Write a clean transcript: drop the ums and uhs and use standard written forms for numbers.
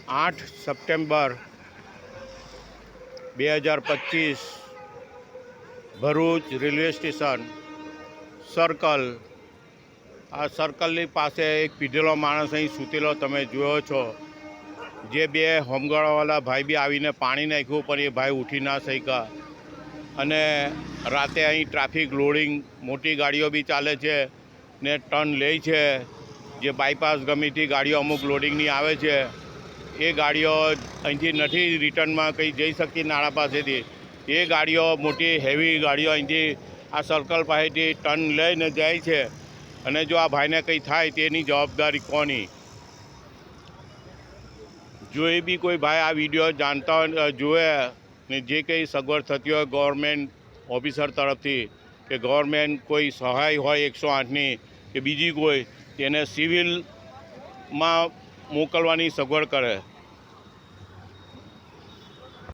8 September 2025 Bharuch railway station circle. આ સર્કલની પાસે એક પીધેલો માણસ અહીં સૂતેલો તમે જોયો છો. જે બે હોમગાર્ડવાળા ભાઈ બી આવીને પાણી નાખ્યું પણ એ ભાઈ ઉઠી ના શક્યા. અને રાતે અહીં ટ્રાફિક લોડિંગ મોટી ગાડીઓ બી ચાલે છે ને ટર્ન લે છે. જે બાયપાસ ગમેથી ગાડીઓ અમુક લોડિંગની આવે છે એ ગાડીઓ અહીંથી નથી રિટર્નમાં કંઈ જઈ શકતી નાળા પાસેથી. એ ગાડીઓ મોટી હેવી ગાડીઓ અહીંથી આ સર્કલ પાસેથી ટર્ન લઈને જાય છે. અને જો આ ભાઈને કંઈ થાય તેની જવાબદારી કોની? જો એ બી કોઈ ભાઈ આ વિડીયો જાણતા હોય જોવે ને જે કંઈ સગવડ થતી હોય ગવર્મેન્ટ ઓફિસર તરફથી કે ગવર્મેન્ટ કોઈ સહાય હોય 108ની કે બીજી કોઈ તેને સિવિલમાં મોકલવાની સગવડ કરે.